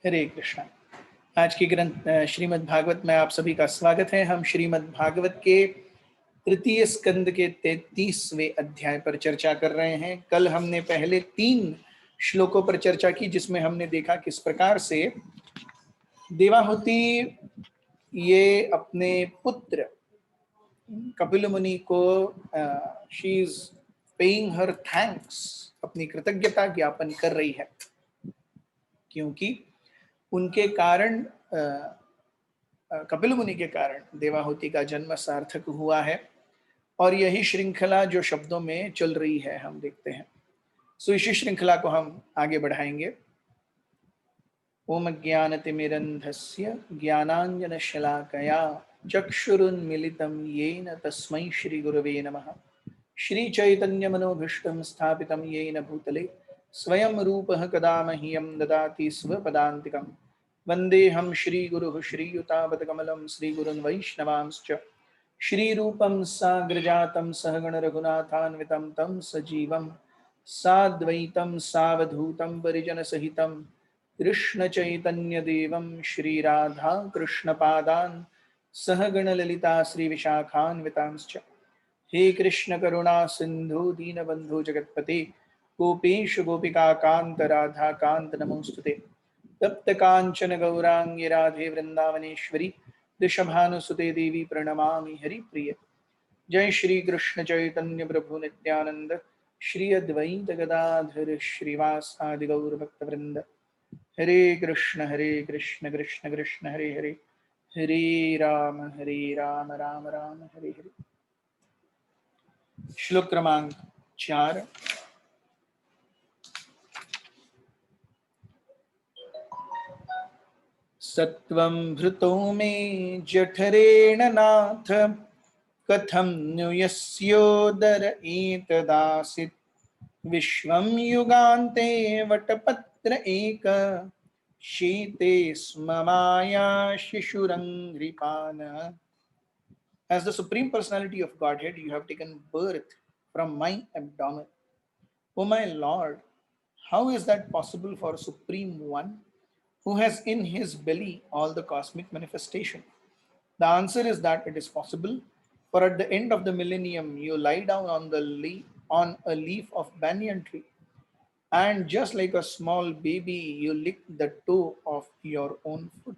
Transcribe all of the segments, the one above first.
हरे कृष्णा। आज की ग्रंथ श्रीमद् भागवत में आप सभी का स्वागत है। हम श्रीमद् भागवत के तृतीय स्कंद के 33वें अध्याय पर चर्चा कर रहे हैं। कल हमने पहले 3 श्लोकों पर चर्चा की, जिसमें हमने देखा किस प्रकार से देवाहुति ये अपने पुत्र कपिल मुनि को she is paying her thanks, अपनी कृतज्ञता ज्ञापन कर रही है, क्योंकि उनके कारण कपिल मुनि के कारण देवाहुति का जन्म सार्थक हुआ है। और यही श्रृंखला जो शब्दों में चल रही है हम देखते हैं। सो इसी श्रृंखला को हम आगे बढ़ाएंगे। ओम ज्ञानतिमिरन्धस्य ज्ञानाञ्जनशलाकया चक्षुरुन्मिलितं येन तस्मै श्रीगुरवे नमः। श्रीचैतन्यमनोभीष्टं स्थापितं येन भूतले स्वयं रूपः कदा मह्यं ददाति स्वपदान्तिकं। वन्देऽहं श्रीगुरुः श्रीयुतापदकमलं श्रीगुरुन् वैष्णवांश्च। श्रीरूपं साग्रजातं सहगण रघुनाथान्वितं तं सजीवं साद्वैतं सावधूतं परिजनसहितं कृष्णचैतन्यदेवं श्रीराधा कृष्णपादान् सहगण ललिता श्रीविशाखान्वितांश्च। हे कृष्ण करुणा सिंधु दीनबंधु जगतपते गोपेश गोपिका कांत राधा कांत नमोस्तुते। तप्त कांचन गौरांगी राधे वृंदावनेश्वरी वृषभानुसुते देवी प्रणमामि हरिप्रिय। जय श्री कृष्ण चैतन्य प्रभु नित्यानंद श्री अद्वैत गदाधर श्रीवासादि गौर भक्तवृंद। हरे कृष्ण कृष्ण कृष्ण हरे हरे, हरे राम राम राम हरे हरे। श्लोक क्रमांक 4। सत्वं भृतो मे जठरेण नाथ कथं नु यस्योदर एतदासीत्। विश्वं युगान्ते वटपत्र एक शीते स्म माया शिशुरङ्घ्रिपानः। As the Supreme Personality of Godhead, you have taken birth from my abdomen. O my Lord, how is that possible for Supreme One, who has in his belly all the cosmic manifestation? The answer is that it is possible, for at the end of the millennium, you lie down on a leaf of banyan tree, and just like a small baby, you lick the toe of your own foot.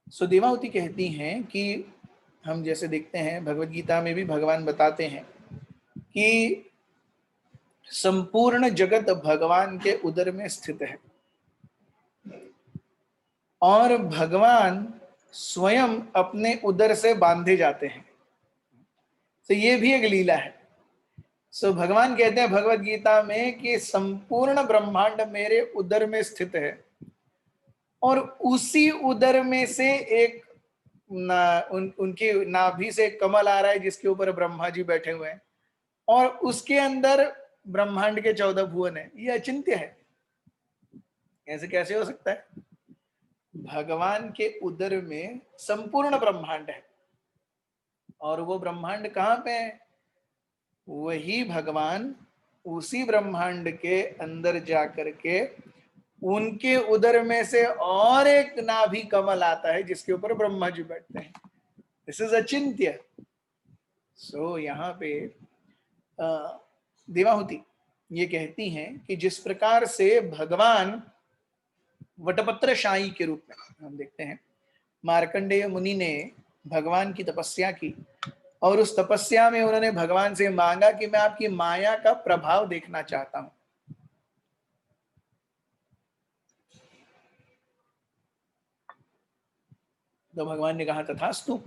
सो देवावती कहती हैं कि हम जैसे देखते हैं भगवत गीता में भी भगवान बताते हैं कि संपूर्ण जगत भगवान के उदर में स्थित है और भगवान स्वयं अपने उदर से बांधे जाते हैं। तो ये भी एक लीला है। सो भगवान कहते हैं भगवत गीता में कि संपूर्ण ब्रह्मांड मेरे उदर में स्थित है और उसी उदर में से एक उनकी नाभि से कमल आ रहा है जिसके ऊपर ब्रह्मा जी बैठे हुए हैं और उसके अंदर ब्रह्मांड के 14 भुवन है। ये अचिंत्य है। ऐसे कैसे हो सकता है? भगवान के उदर में संपूर्ण ब्रह्मांड है और वो ब्रह्मांड कहाँ पे है? वही भगवान उसी ब्रह्मांड के अंदर जाकर के उनके उदर में से और एक नाभि कमल आता है जिसके ऊपर ब्रह्मा जी बैठते हैं। दिस इज अचिंत्य। सो यहाँ पे देवाहुति ये कहती हैं कि जिस प्रकार से भगवान वटपत्र शाही के रूप में हम देखते हैं, मार्कंडेय मुनि ने भगवान की तपस्या की और उस तपस्या में उन्होंने भगवान से मांगा कि मैं आपकी माया का प्रभाव देखना चाहता हूं। तो भगवान ने कहा तथास्तु।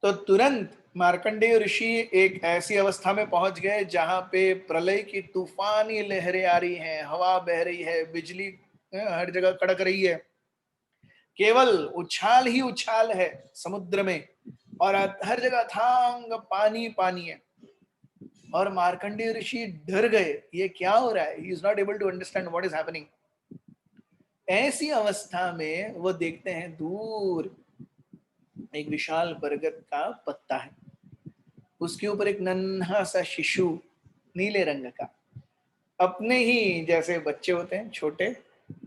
तो तुरंत मार्कंडेय ऋषि एक ऐसी अवस्था में पहुंच गए जहां पे प्रलय की तूफानी लहरें आ रही हैं, हवा बह रही है, बिजली हर जगह कड़क रही है, केवल उछाल ही उछाल है समुद्र में और हर जगह थांग पानी पानी है। और मार्कंडेय ऋषि डर गए, ये क्या हो रहा है? He is not able to understand what is happening. ऐसी अवस्था में वो देखते हैं दूर एक विशाल बरगद का पत्ता है, उसके ऊपर एक नन्हा सा शिशु नीले रंग का अपने ही जैसे बच्चे होते हैं छोटे,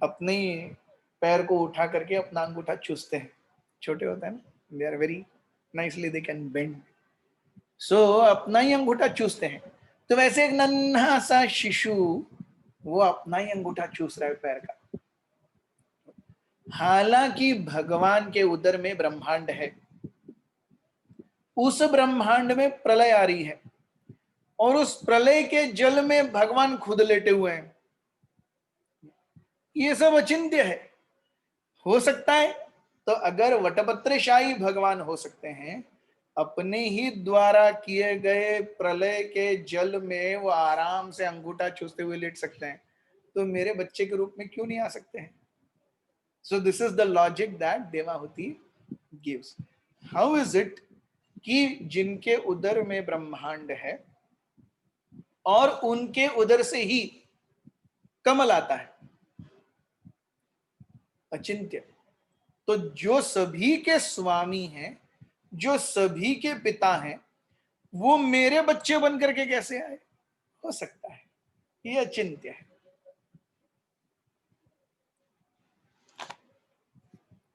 अपने ही पैर को उठा करके अपना अंगूठा चूसते हैं, छोटे होते हैं ना, they are very nicely they can bend, so अपना ही अंगूठा चूसते हैं। तो वैसे एक नन्हा सा शिशु वो अपना ही अंगूठा चूस रहा है पैर का। हालांकि भगवान के उदर में ब्रह्मांड है, उस ब्रह्मांड में प्रलय आ रही है, और उस प्रलय के जल में भगवान खुद लेटे हुए हैं। ये सब अचिंत्य है। हो सकता है तो अगर वटपत्रशाही भगवान हो सकते हैं, अपने ही द्वारा किए गए प्रलय के जल में वो आराम से अंगूठा चूसते हुए लेट सकते हैं, तो मेरे बच्चे के रूप में क्यों नहीं आ सकते हैं? So this is the logic that Devahuti gives. How is it कि जिनके उदर में ब्रह्मांड है और उनके उदर से ही कमल आता है, अचिंत्य, तो जो सभी के स्वामी हैं, जो सभी के पिता हैं, वो मेरे बच्चे बन करके कैसे आए? हो सकता है, ये अचिंत्य है।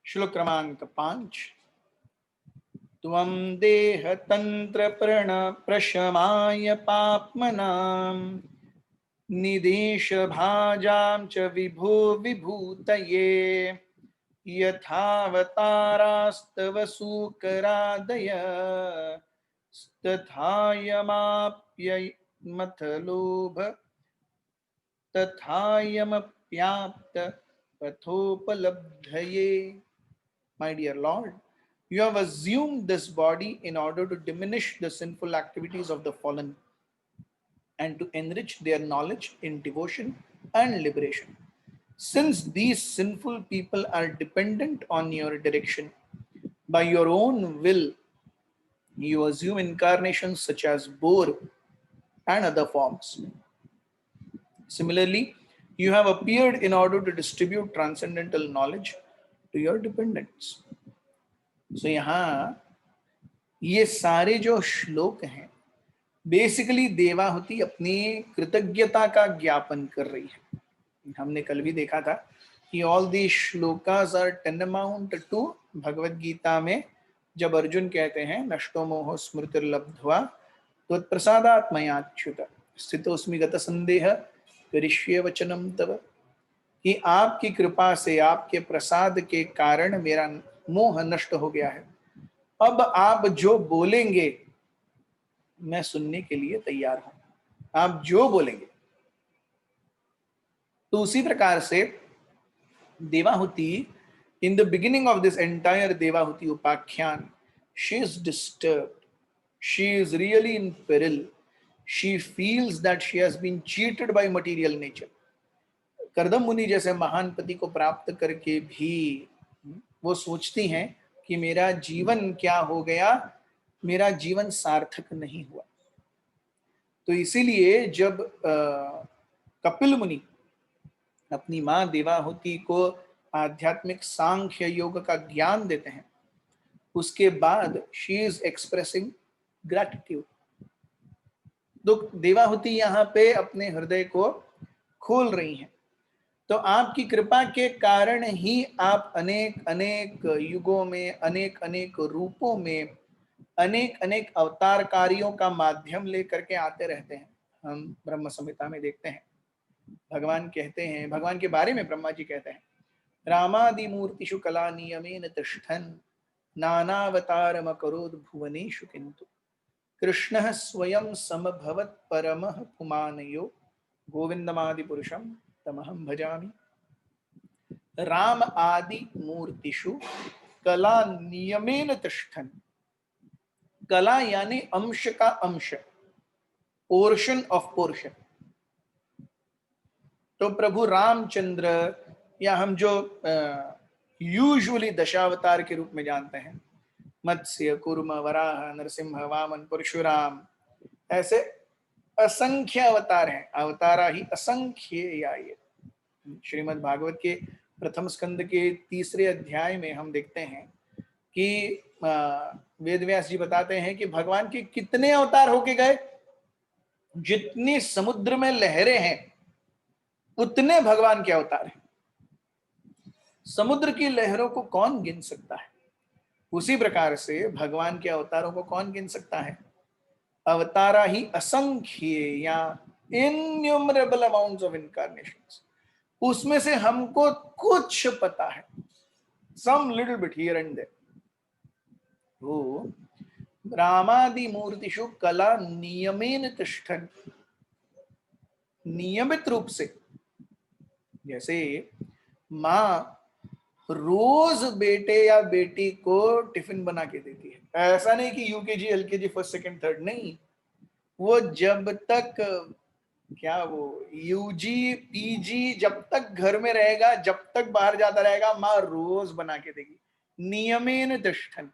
श्लोक क्रमांक 5। त्वं देह तंत्र प्रण प्रशमाय पाप्मनाम् निदेश भाजां च विभो विभूतये यथावतारास्तव सूकरादय तथायमाप्यमथ लोभ तथायमप्याप्त पथोपलब्धये। My dear Lord, you have assumed this body in order to diminish the sinful activities of the fallen and to enrich their knowledge in devotion and liberation. Since these sinful people are dependent on your direction, by your own will, you assume incarnations such as boar and other forms. Similarly, you have appeared in order to distribute transcendental knowledge to your dependents. So, यहाँ ये सारे जो श्लोक हैं, basically Devahuti अपनी कृतज्ञता का ज्ञापन कर रही है। हमने कल भी देखा था कि all the shlokas are tantamount to Bhagavad Gita में जब अर्जुन कहते हैं नष्टो मोह स्मृतिर्लब्ध्वा त्वत्प्रसादात् मयाच्युत स्थितोस्मि गत संदेह करिष्ये वचनम तव, कि आपकी कृपा से, आपके प्रसाद के कारण मेरा मोह नष्ट हो गया है, अब आप जो बोलेंगे मैं सुनने के लिए तैयार हूं, आप जो बोलेंगे। तो उसी प्रकार से Devahuti, in the beginning of this entire Devahuti Upakhyan, she is disturbed, she is really in peril, she feels that she has been cheated by material nature. करदम मुनि जैसे महान पति को प्राप्त करके भी वो सोचती हैं कि मेरा जीवन क्या हो गया, मेरा जीवन सार्थक नहीं हुआ। तो इसीलिए जब कपिल मुनि अपनी माँ देवाहुति को आध्यात्मिक सांख्य योग का ज्ञान देते हैं, उसके बाद शी इज एक्सप्रेसिंग ग्रैटिट्यूड। तो देवाहुति यहाँ पे अपने हृदय को खोल रही हैं। तो आपकी कृपा के कारण ही आप अनेक अनेक युगों में, अनेक अनेक रूपों में, अनेक अनेक अवतारकारियों का माध्यम लेकर के आते रहते हैं। हम ब्रह्म संहिता में देखते हैं, भगवान कहते हैं, भगवान के बारे में ब्रह्मा जी कहते हैं, रामादि मूर्तिषु कला नियमेन तिष्ठन् नानावतारम करोद भुवनेषु किंतु कृष्णः स्वयं समभवत् परमः पुमानयो गोविंदमादि पुरुषम तमहं भजामि। राम आदि मूर्तिषु कला नियमेन तिष्ठन्, कला यानी अंश का अंश, पोर्शन ऑफ पोर्शन। तो प्रभु रामचंद्र, या हम जो यूजुअली दशावतार के रूप में जानते हैं, मत्स्य, कूर्म, वराह, नरसिंह, वामन, परशुराम, ऐसे असंख्य अवतार हैं। अवतारा ही असंख्य या ये श्रीमद् भागवत के प्रथम स्कंद के 3 अध्याय में हम देखते हैं कि वेदव्यास जी बताते हैं कि भगवान के कितने अवतार होके गए, जितनी समुद्र में लहरें हैं उतने भगवान के अवतार हैं। समुद्र की लहरों को कौन गिन सकता है, उसी प्रकार से भगवान के अवतारों को कौन गिन सकता है। अवतारा ही असंख्य या इन्यूमरेबल अमाउंट्स ऑफ इनकारनेशंस, उसमें से हमको कुछ पता है, some little bit here and there. वो रामादि मूर्तिषु कला नियमेन तिष्ठन्, नियमित रूप से, जैसे माँ रोज बेटे या बेटी को टिफिन बना के देती है, ऐसा नहीं कि UKG LKG first second third, नहीं, वो जब तक क्या वो यूजी पीजी जब तक घर में रहेगा, जब तक बाहर जाता रहेगा, माँ रोज बना के देगी, नियमेन तिष्ठन्।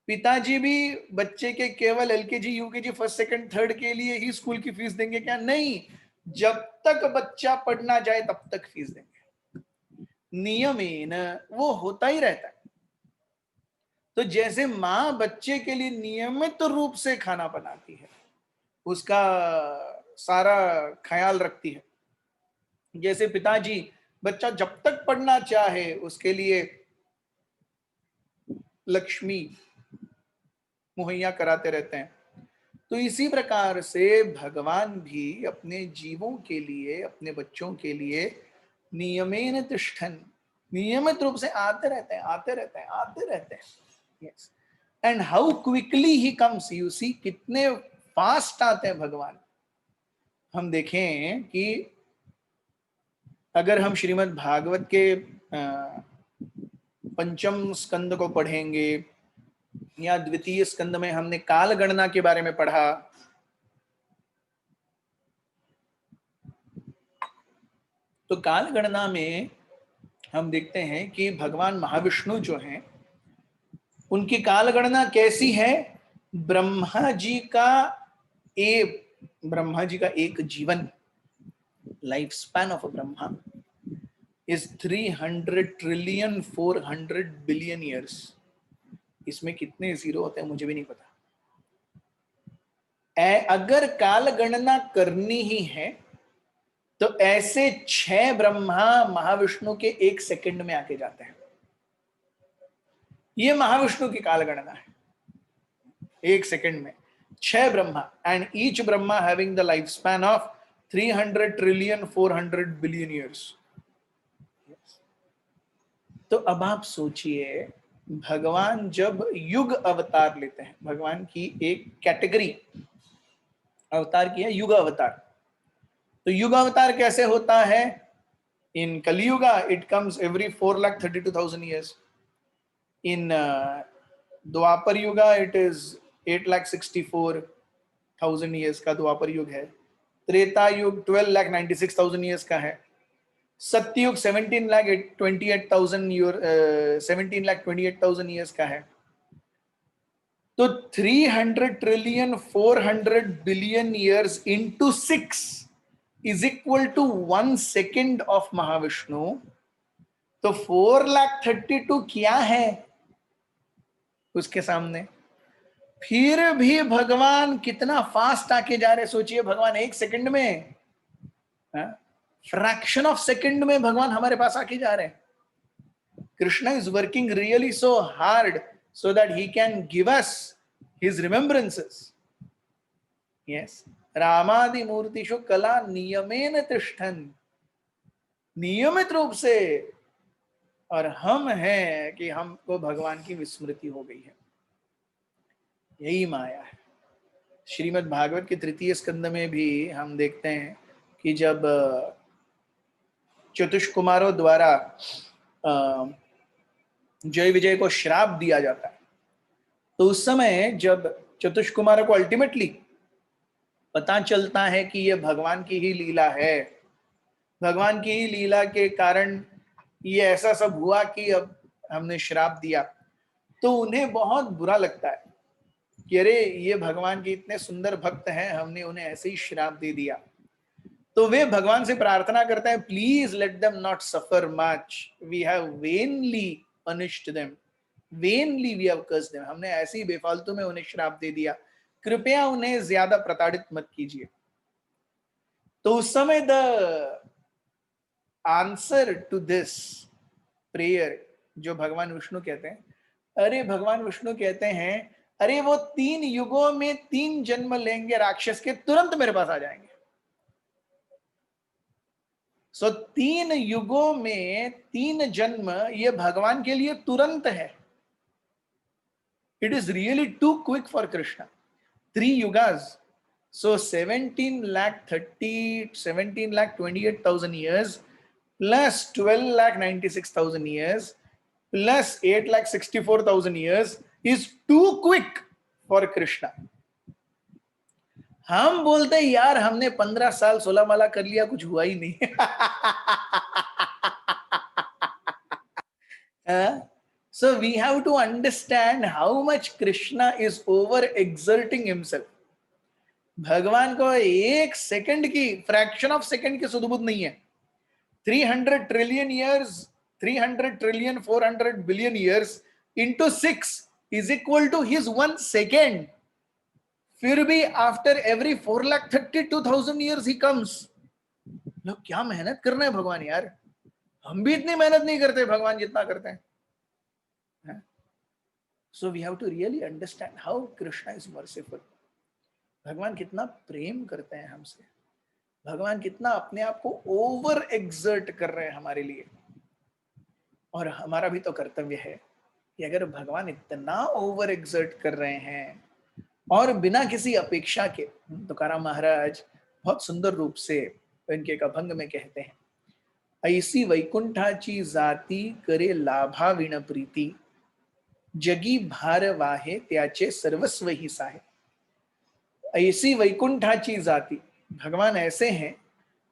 पिताजी भी बच्चे के केवल LKG UKG first second third के लिए ही स्कूल की फीस देंगे क्या? नहीं, जब तक बच्चा पढ़ना जाए तब तक फीस देंगे, नियमेन, वो होता ही रहता है। तो जैसे माँ बच्चे के लिए नियमित रूप से खाना बनाती है, उसका सारा ख्याल रखती है, जैसे पिताजी बच्चा जब तक पढ़ना चाहे उसके लिए लक्ष्मी मुहैया कराते रहते हैं, तो इसी प्रकार से भगवान भी अपने जीवों के लिए, अपने बच्चों के लिए नियमेन तिष्ठन्, नियमित रूप से आते रहते हैं, आते रहते हैं, आते रहते हैं। यस, एंड हाउ क्विकली ही कम्स, यू सी, कितने फास्ट आते हैं भगवान। हम देखें कि अगर हम श्रीमद् भागवत के पंचम स्कंद को पढ़ेंगे, या द्वितीय स्कंद में हमने काल गणना के बारे में पढ़ा, तो काल गणना में हम देखते हैं कि भगवान महाविष्णु जो हैं, उनकी काल गणना कैसी है। ब्रह्मा जी का एक जीवन, life span of a Brahma is 300 trillion 400 billion years. इसमें कितने जीरो होते हैं मुझे भी नहीं पता। अगर काल गणना करनी ही है तो ऐसे 6 ब्रह्मा महाविष्णु के 1 सेकंड में आके जाते हैं। ये महाविष्णु की काल गणना है, 1 सेकंड में 6 Brahma, and each Brahma having the life span of 300 trillion 400 billion years. तो अब आप सोचिए, भगवान जब युग अवतार लेते हैं, भगवान की एक कैटेगरी अवतार की है युग अवतार। तो युग अवतार कैसे होता है? In Kaliyuga it comes every 4,32,000 years. In Dvapara yuga it is 8,64,000 years का द्वापर युग है। त्रेता युग 12,96,000 ईयर्स का है। सत्ययुग 17,28,000 ईयर्स का है। तो 300 trillion 400 billion years into 6 is equal to 1 second of Mahavishnu. तो 4,32,000 क्या है उसके सामने? फिर भी भगवान कितना फास्ट आके जा रहे, सोचिए। भगवान 1 सेकंड में, फ्रैक्शन ऑफ सेकंड में भगवान हमारे पास आके जा रहे हैं। Krishna is working really so hard so that he can give us his remembrances. Yes, रामादि मूर्तिषु कला नियमेन तिष्ठन्, नियमित रूप से। और हम हैं कि हमको भगवान की विस्मृति हो गई है, यही माया है। श्रीमद् भागवत के तृतीय स्कंद में भी हम देखते हैं कि जब चतुष्कुमारों द्वारा जय विजय को श्राप दिया जाता है, तो उस समय जब चतुष्कुमारों को अल्टीमेटली पता चलता है कि यह भगवान की ही लीला है, भगवान की ही लीला के कारण ये ऐसा सब हुआ कि अब हमने श्राप दिया, तो उन्हें बहुत बुरा लगता है कि अरे ये भगवान के इतने सुंदर भक्त हैं, हमने उन्हें ऐसे ही श्राप दे दिया। तो वे भगवान से प्रार्थना करते हैं, please let them not suffer much, we have vainly punished them, vainly we have cursed them, हमने ऐसे ही बेफालतू में उन्हें श्राप दे दिया, कृपया उन्हें ज्यादा प्रताड़ित मत कीजिए। तो उस समय the answer to this prayer जो भगवान विष्णु कहते हैं, अरे भगवान विष्णु कहते हैं, अरे वो 3 युगों में 3 जन्म लेंगे राक्षस के, तुरंत मेरे पास आ जाएंगे। सो 3 युगों में 3 जन्म, ये भगवान के लिए तुरंत है। It is really too quick for Krishna. 3 yugas, so 17,28,000 years plus 12,96,000 years plus 8,64,000 years is too quick for Krishna. हम बोलते हैं यार हमने 15 साल 16 माला कर लिया, कुछ हुआ ही नहीं। So we have to understand how much Krishna is over exerting himself. भगवान को एक सेकंड की, फ्रैक्शन ऑफ सेकंड की सुध बुध नहीं है। 300 trillion years, 300 trillion 400 billion years into 6 is equal to his 1 second. फिर भी after every 4,32,000 years he comes. लोग क्या मेहनत कर रहे हैं भगवान यार, हम भी इतनी मेहनत नहीं करते भगवान जितना करते हैं। So we have to really understand how Krishna is merciful. भगवान कितना प्रेम करते हैं हमसे, भगवान कितना अपने आप को ओवर एक्सर्ट कर रहे हैं हमारे लिए। और हमारा भी तो कर्तव्य है कि अगर भगवान इतना ओवर एक्सर्ट कर रहे हैं और बिना किसी अपेक्षा के, तुकाराम महाराज बहुत सुंदर रूप से इनके अभंग में कहते हैं, ऐसी वैकुंठाची जाती करे लाभा विण प्रीती, जगी भार वाहे त्याचे सर्वस्व ही साहे। ऐसी वैकुंठाची जाति, भगवान ऐसे हैं,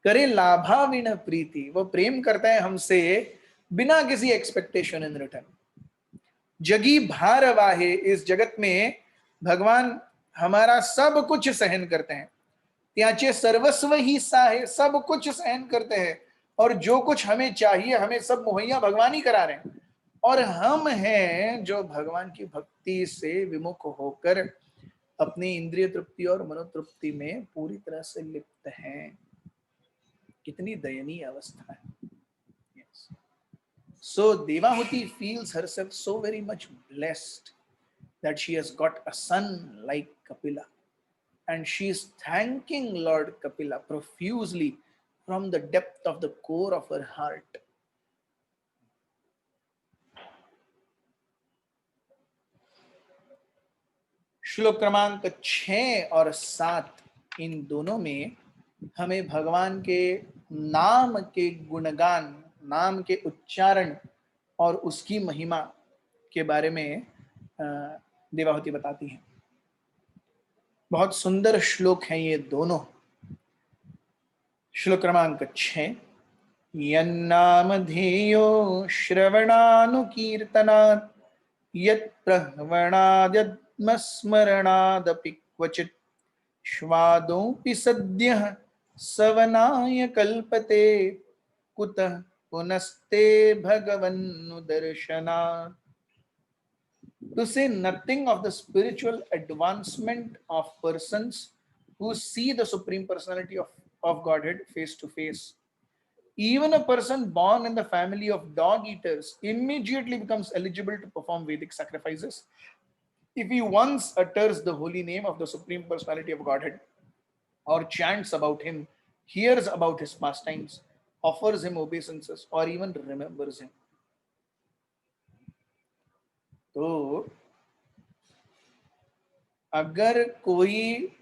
करे लाभा विण प्रीति, वो प्रेम करते हैं हमसे बिना किसी एक्सपेक्टेशन इन रिटर्न। जगी भार वाहे, इस जगत में भगवान हमारा सब कुछ सहन करते हैं। त्याचे सर्वस्व ही साहे, सब कुछ सहन करते हैं और जो कुछ हमें चाहिए हमें सब मुहैया भगवान ही करा रहे हैं। और हम हैं जो भगवान की भक्ति से विमुख होकर अपनी इंद्रिय तृप्ति और मनोतृप्ति में पूरी तरह से लिप्त हैं। कितनी दयनीय अवस्था है। yes. So Devahuti feels herself so very much blessed that she has got a son like Kapila, and she is thanking Lord Kapila profusely from the depth of the core of her heart. श्लोक क्रमांक 6 और 7 इन दोनों में हमें भगवान के नाम के गुणगान, नाम के उच्चारण और उसकी महिमा के बारे में देवाहुति बताती हैं। बहुत सुंदर श्लोक हैं ये दोनों। श्लोक क्रमांक 6, यन्नामधेयो श्रवणानुकीर्तनात् यत्प्रह्वणाद्यत्मस्मरणादपि क्वचित् श्वादोऽपि सद्यः सवनाय कल्पते कुतः पुनस्ते भगवन्नुदर्शनात्। To say nothing of the spiritual advancement of persons who see the Supreme Personality of Godhead face to face. Even a person born in the family of dog eaters immediately becomes eligible to perform Vedic sacrifices if he once utters the holy name of the Supreme Personality of Godhead, or chants about him, hears about his pastimes, offers him obeisances, or even remembers him. तो अगर कोई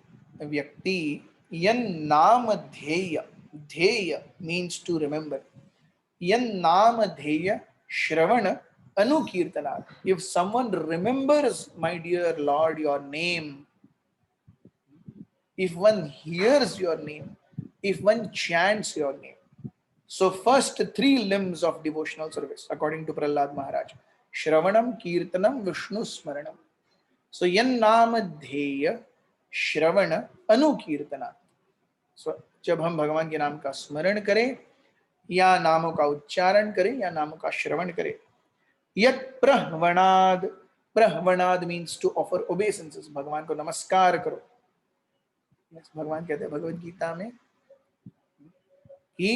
व्यक्ति यन नाम ध्येय, ध्येय means to remember, यन नाम ध्येय श्रवण अनुकीर्तनात्, if someone remembers my dear Lord your name, if one hears your name, if one chants your name. So first 3 limbs of devotional service according to Prahlad Maharaj: Shravanam, Kirtanam, Vishnu Smaranam. So yan naam dheya Shravan अनुकीर्तना। So जब हम भगवान के नाम का स्मरण करें या नामों का उच्चारण करें या नामों का श्रवण करें, यत प्रह्वणाद, प्रह्वणाद मीन्स टू ऑफर ओबेसेंसेस, भगवान को नमस्कार करो। भगवान कहते हैं भगवद गीता में, ही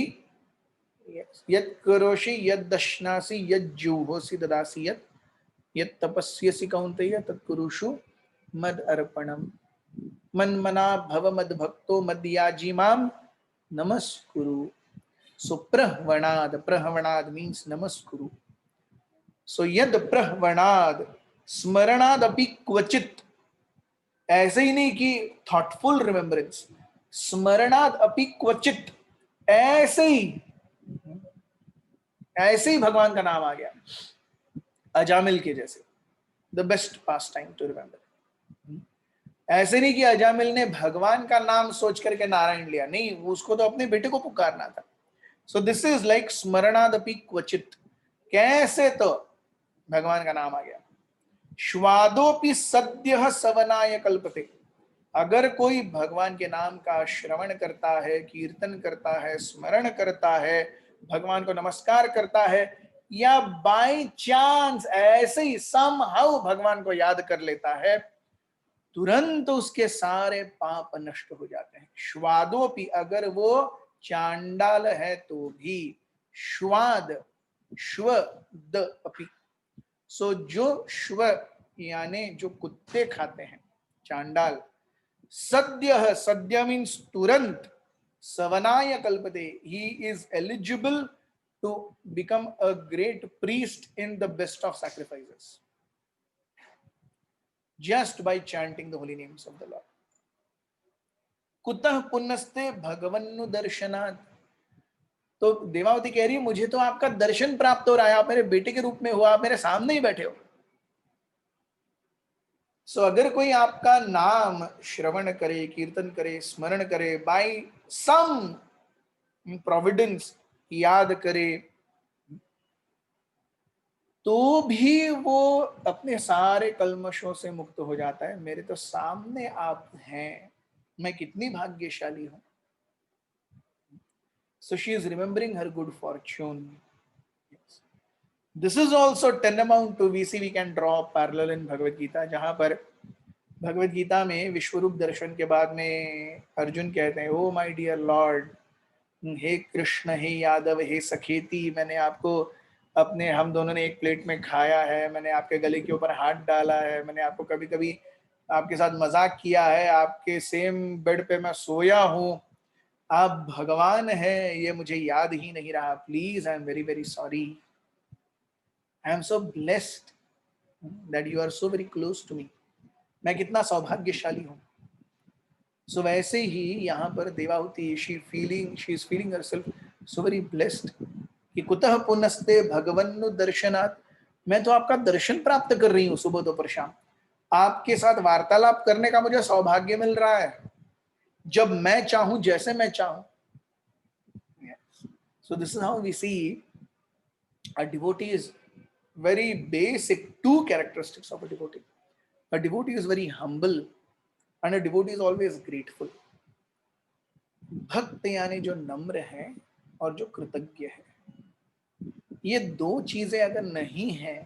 यत् करोषि यद् दश्नासि यद् जुहोसि ददासि यत् तपस्यसि कौन्तेय तत्कुरुषु मद अर्पणम। मन्मना भव मद भक्तो मद्याजी माम नमस्कुरु। So prahvanad means namaskuru. So yad prahvanad स्मरणाद अपि क्वचित, ऐसे ही नहीं कि थॉटफुल रिमेम्बरेंस, स्मरणाद अपि क्वचित, ऐसे ही भगवान का नाम आ गया अजामिल के जैसे, the best pastime to remember. ऐसे नहीं कि अजामिल ने भगवान का नाम सोच करके नारायण लिया, नहीं, उसको तो अपने बेटे को पुकारना था। सो दिस इज लाइक स्मरणादपि क्वचित, कैसे तो भगवान का नाम आ गया। श्वादोपि सद्यः सवनाय कल्पते, अगर कोई भगवान के नाम का श्रवण करता है, कीर्तन करता है, स्मरण करता है, भगवान को नमस्कार करता है, या बाय चांस ऐसे ही समहाउ भगवान को याद कर लेता है, तुरंत उसके सारे पाप नष्ट हो जाते हैं। श्वादोपि, अगर वो चांडाल है तो भी, श्वाद श्वद अपि, सो जो श्व यानी जो कुत्ते खाते हैं, चांडाल, सद्य, सद्य मीन्स तुरंत, सवनाय कल्पते, he is eligible to become a great priest in the best of sacrifices just by chanting the holy names of the Lord. कुतः पुनस्ते भगवन्नु दर्शनात्, तो देवावती कह रही है मुझे तो आपका दर्शन प्राप्त हो रहा है, आप मेरे बेटे के रूप में हो, आप मेरे सामने ही बैठे हो। सो अगर कोई आपका नाम श्रवण करे, कीर्तन करे, स्मरण करे, बाय सम प्रोविडेंस याद करे, तो भी वो अपने सारे कल्मशों से मुक्त हो जाता है। मेरे तो सामने आप हैं, मैं कितनी भाग्यशाली हूं। So she is remembering her good fortune. Yes. This is also tantamount to, we see, we can draw a parallel in Bhagavad Gita, जहां पर भगवद गीता में विश्वरूप दर्शन के बाद में अर्जुन कहते हैं, ओ माय डियर लॉर्ड, हे कृष्ण, हे यादव, हे सखेती, मैंने आपको अपने, हम दोनों ने एक प्लेट में खाया है, मैंने आपके गले के ऊपर हाथ डाला है, मैंने आपको कभी कभी आपके साथ मजाक किया है, आपके सेम बेड पे मैं सोया हूँ, आप भगवान हैं ये मुझे याद ही नहीं रहा, please, I am very very sorry, I am so blessed that you are so very close to me, मैं कितना सौभाग्यशाली हूँ। सो वैसे ही यहाँ पर Devahuti, she is feeling herself so very blessed कि कुतः पुनस्ते भगवन्नु दर्शनात्, मैं तो आपका दर्शन प्राप्त कर रही हूँ सुबह दोपहर शाम, आपके साथ वार्तालाप करने का मुझे सौभाग्य मिल रहा है, जब मैं चाहूं, जैसे मैं चाहूं। So this is how we see a devotee is very basic, two characteristics of a devotee. A devotee is very humble and a devotee is always grateful. भक्त यानी जो नम्र है और जो कृतज्ञ है, ये दो चीजें अगर नहीं है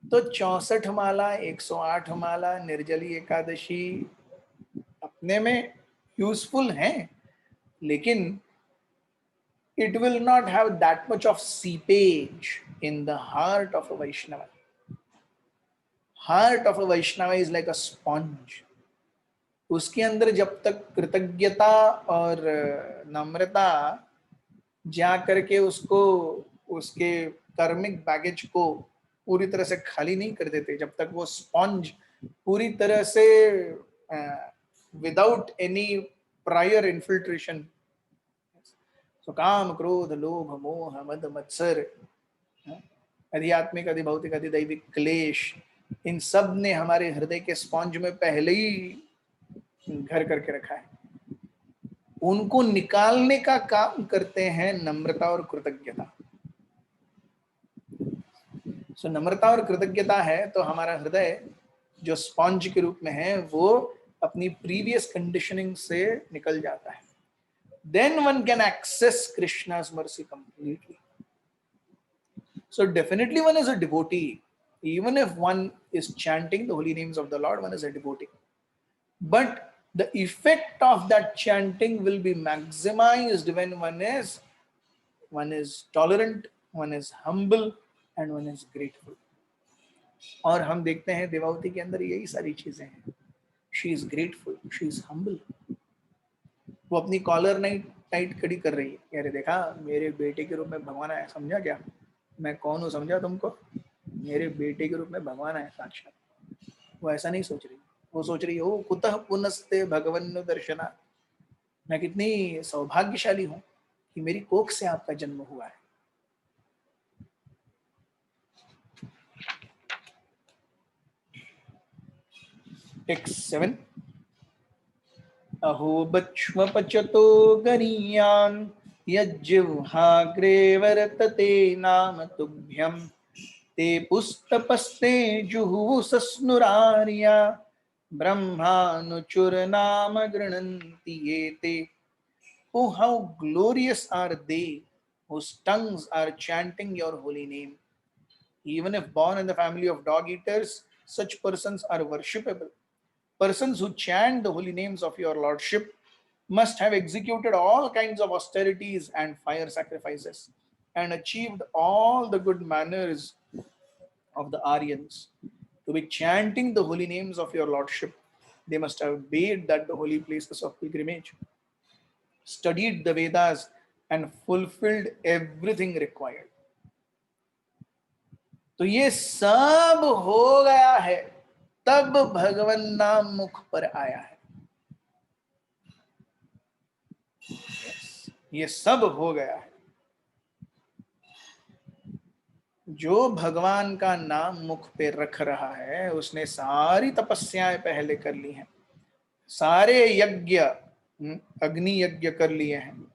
तो 64 माला, 108 माला, निर्जली एकादशी अपने में यूजफुल हैं, लेकिन it will not have that much of seepage in the heart of a Vaishnava. Heart of a Vaishnava is like a sponge. उसके अंदर जब तक कृतज्ञता और नम्रता जा करके उसको, उसके कर्मिक बैगेज को पूरी तरह से खाली नहीं कर देते, जब तक वो स्पॉन्ज पूरी तरह से विदाउट एनी प्रायर इन्फिल्ट्रेशन, तो काम क्रोध लोभ मोह मद मत्सर, आध्यात्मिक आदि भौतिक आदि दैविक क्लेश, इन सब ने हमारे हृदय के स्पॉन्ज में पहले ही घर करके रखा है, उनको निकालने का काम करते हैं नम्रता और कृतज्ञता। सो नम्रता और कृतज्ञता है तो हमारा हृदय जो स्पॉन्ज के रूप में है वो अपनी प्रीवियस कंडीशनिंग से निकल जाता है। Then one can access Krishna's mercy completely. So definitely one is a devotee. Even if one is chanting the holy names of the Lord, one is a devotee. But the effect of that chanting will be maximized when one is tolerant, one is humble, and one is grateful. और हम देखते हैं देवावती के अंदर यही सारी चीजें हैं. She is grateful, she is humble. वो अपनी कॉलर नहीं टाइट खड़ी कर रही है, अरे देखा मेरे बेटे के रूप में भगवान आया, समझा क्या मैं कौन हूँ, समझा तुमको, मेरे बेटे के रूप में भगवान आया साक्षात. वो ऐसा नहीं सोच रही, वो सोच रही है ओ कुतः पुनस्ते भगवन दर्शना, मैं कितनी सौभाग्यशाली हूँ कि मेरी कोख से आपका जन्म हुआ है. टेक्स्ट 7. अहो बक्ष्म पचतो गरीयान् यज्जिह्वाग्रे वर्तते नाम तुभ्यं ते पुस्तपस्ते जुहुः सस्नुरार्या ब्रह्मानुचुर नाम गृह्णन्ति ये ते. Oh, how glorious are they whose tongues are chanting your holy name. Even if born in the family of dog eaters, such persons are worshipable. Persons who chant the holy names of your lordship must have executed all kinds of austerities and fire sacrifices and achieved all the good manners of the Aryans. To be chanting the holy names of your lordship, they must have bathed at the holy places of pilgrimage, studied the Vedas, and fulfilled everything required. तो ये सब हो गया है तब भगवन नाम मुख पर आया है. ये सब हो गया है. जो भगवान का नाम मुख पे रख रहा है उसने सारी तपस्याएं पहले कर ली हैं, सारे यज्ञ अग्नि यज्ञ कर लिए हैं,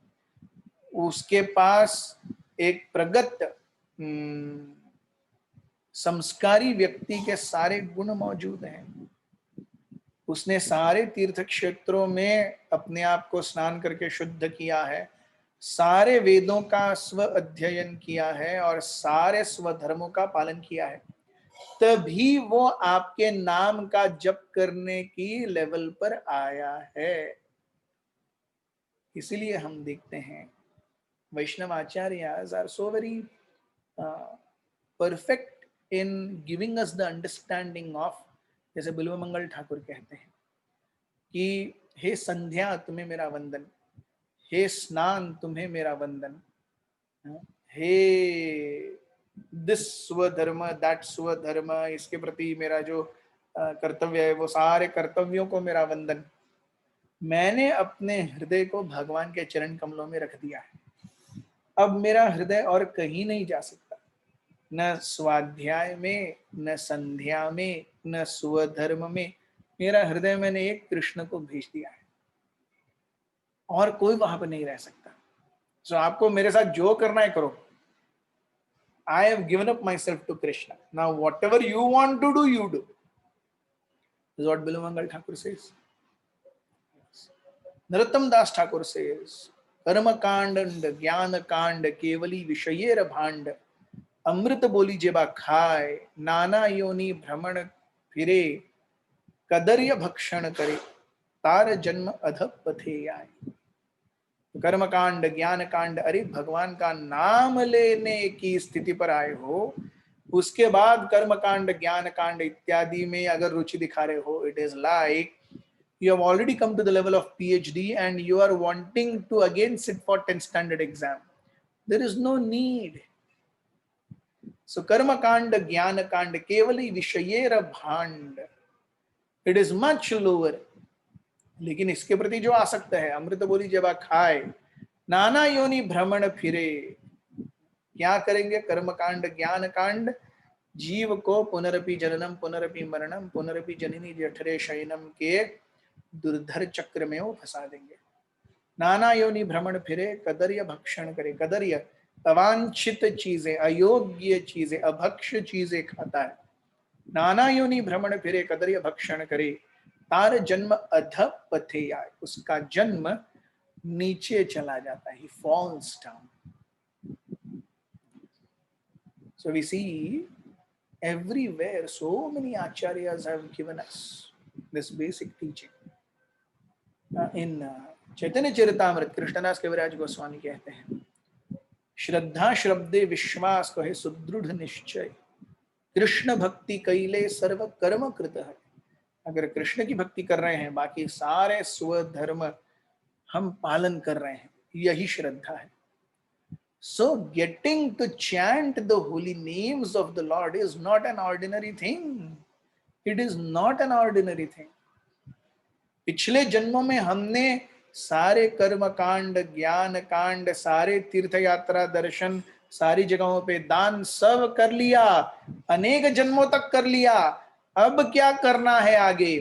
उसके पास एक प्रगत संस्कारी व्यक्ति के सारे गुण मौजूद हैं. उसने सारे तीर्थ क्षेत्रों में अपने आप को स्नान करके शुद्ध किया है, सारे वेदों का स्व अध्ययन किया है और सारे स्वधर्मों का पालन किया है. तभी वो आपके नाम का जप करने की लेवल पर आया है. इसीलिए हम देखते हैं Vaishnava acharyas are so very perfect in giving us the understanding of, जैसे बिल्वमंगल ठाकुर कहते हैं कि हे संध्या तुम्हें मेरा वंदन, हे स्नान तुम्हें मेरा वंदन, हे दिस स्वधर्म दैट स्वधर्म, इसके प्रति मेरा जो कर्तव्य है वो सारे कर्तव्यों को मेरा वंदन. मैंने अपने हृदय को भगवान के चरण कमलों में रख दिया है. अब मेरा हृदय और कहीं नहीं जा सकता, न स्वाध्याय में, न संध्या में, न स्वधर्म में. मेरा हृदय मैंने एक कृष्ण को भेज दिया है और कोई वहां पर नहीं रह सकता. तो आपको मेरे साथ जो करना है करो. I have given up myself to Krishna. Now whatever you want to do, you do. This is what Bilumangal Thakur says. Narottam Das Thakur says, कर्म कांड ज्ञान कांड केवली विषयेर भांड, अमृत बोली जेबा खाए नाना योनि भ्रमण फिरे, कदर्य भक्षण करे तार जन्म अध पथे आए. कर्म कांड ज्ञान कांड, अरे भगवान का नाम लेने की स्थिति पर आए हो, उसके बाद कर्म कांड ज्ञान कांड इत्यादि में अगर रुचि दिखा रहे हो, it is like you have already come to the level of PhD and you are wanting to again sit for 10th standard exam. There is no need. So karma kanda jnana kanda kevali vishayera bhand, it is much lower. लेकिन इसके प्रति जो आसक्त है, अमृत बोली जब खाए नाना योनि भ्रमण फिरे, क्या करेंगे? कर्म कांड ज्ञान कांड, जीव को पुनरपि जननम पुनरपि मरणम पुनरपि जननी जठरे शयनम के दुर्धर चक्र में वो फंसा देंगे. नाना योनि भ्रमण फिरे, कदर्य भक्षण करे. कदर्य अवांछित चीजें, अयोग्य चीजें, अभक्ष्य चीजें खाता है. नाना योनि भ्रमण फिरे, कदर्य भक्षण करे, तार जन्म अध पथे आए, उसका जन्म नीचे चला जाता है. He falls down. So we see everywhere so many acharyas have given us this basic teaching. इन चैतन्य चरितामृत कृष्णदास कविराज गोस्वामी कहते हैं, श्रद्धा श्रद्धे विश्वास कहे सुदृढ़ निश्चय, कृष्ण भक्ति कैले सर्व कर्म कृत है। अगर कृष्ण की भक्ति कर रहे हैं, बाकी सारे स्वधर्म हम पालन कर रहे हैं, यही श्रद्धा है। So getting to chant the holy names of the Lord is not an ordinary thing. It is not an ordinary thing. पिछले जन्मों में हमने सारे कर्म कांड, ज्ञान कांड, सारे तीर्थ यात्रा, दर्शन, सारी जगहों पे दान सब कर लिया, अनेक जन्मों तक कर लिया। अब क्या करना है आगे?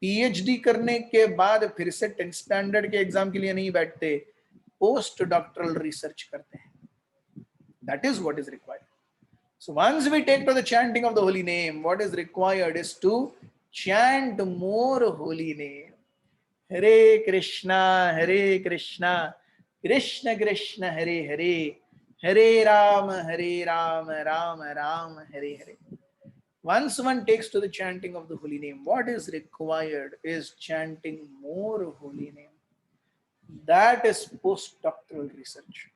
पीएचडी करने के बाद फिर से 10th स्टैंडर्ड के एग्जाम के लिए नहीं बैठते, पोस्ट डॉक्टरल रिसर्च करते हैं। That is what is required. So once we take to the chanting of the holy name, what is required is to chant more holy name. Hare Krishna, Krishna Krishna, Hare Hare, Hare Ram, Ram Ram, Hare Hare. Once one takes to the chanting of the holy name, what is required is chanting more holy name. That is post-doctoral research.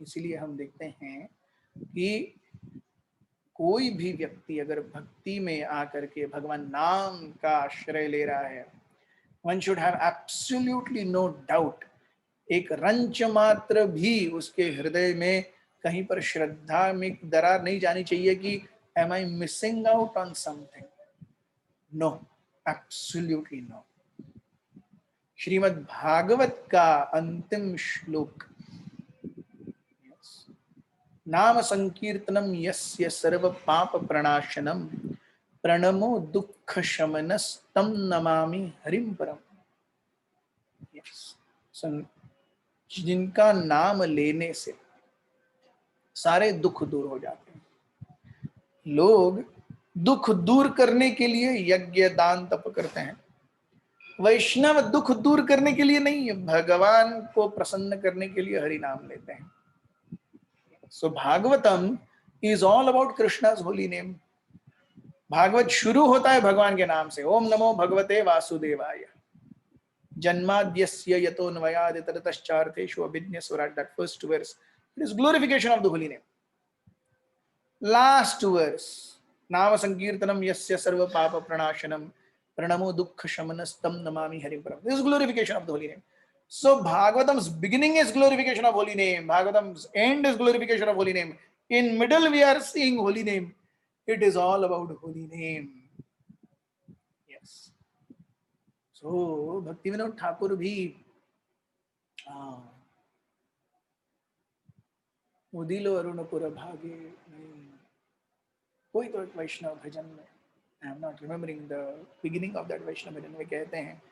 इसीलिए हम देखते हैं कि कोई भी व्यक्ति अगर भक्ति में आकर के भगवान नाम का आश्रय ले रहा है, one should have absolutely no doubt, एक रंच मात्र भी उसके हृदय में कहीं पर श्रद्धा में दरार नहीं जानी चाहिए कि am I missing out on something? No, absolutely no. Shrimad Bhagavat का अंतिम श्लोक, नाम संकीर्तनम यस्य सर्व पाप प्रणाशनम प्रणमो दुख शमनस्तम नमामि हरिम परम। जिनका नाम लेने से सारे दुख दूर हो जाते हैं। लोग दुख दूर करने के लिए यज्ञ दान तप करते हैं, वैष्णव दुख दूर करने के लिए नहीं, भगवान को प्रसन्न करने के लिए हरि नाम लेते हैं। So Bhagavatam is all about Krishna's holy name. Bhagavat शुरू होता है भगवान के नाम से, ओम नमो भगवते वासुदेवाय, जन्माद्यस्य यतोन्वयादि ततश्चार्थेषु अभिज्ञस्वराट. That first verse, it is glorification of the holy name. Last verse, नाम संकीर्तनम यस्य सर्व पाप प्रणाशनम प्रणमो दुख शमनस्तम नमामि हरिम परम. This is glorification of the holy name. So Bhagavatam's beginning is glorification of holy name. Bhagavatam's end is glorification of holy name. In middle we are seeing holy name. It is all about holy name. Yes. So Bhakti Vinod Thakur भी उदिलो अरुणपुर भागे, कोई तो एक वैष्णव भजन में, I am not remembering the beginning of that वैष्णव भजन में कहते हैं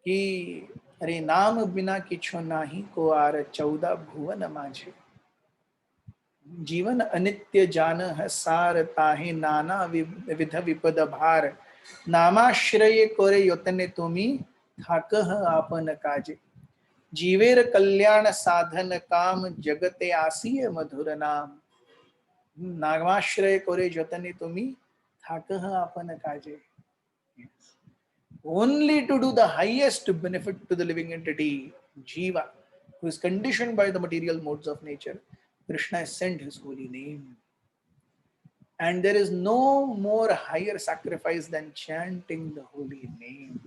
कि अरे नाम बिना किछु नाही को आर 14 भुवन माझे, जीवन अनित्य जान है सार ताहे नाना विध विपद भार, नामाश्रय कोरे योतने तुमी थाकह आपन काजे, जीवेर कल्याण साधन काम जगते आसीय मधुर नाम, नामाश्रय कोरे योतने तुमी थाकह आपन काजे. Only to do the highest benefit to the living entity, Jiva, who is conditioned by the material modes of nature, Krishna has sent his holy name. And there is no more higher sacrifice than chanting the holy name.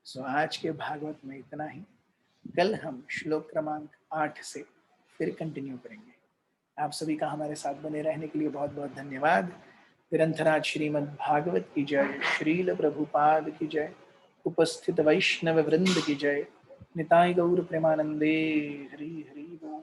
So आज के भागवत में इतना ही. कल हम श्लोक क्रमांक 8 से फिर कंटिन्यू करेंगे. आप सभी का हमारे साथ बने रहने के लिए बहुत बहुत धन्यवाद. ग्रंथराज श्रीमद् भागवत की जय, श्रील प्रभुपाद की जय, उपस्थित वैष्णव वृंद की जय, निताय गौर प्रेमानंदे. हरि हरि बोल.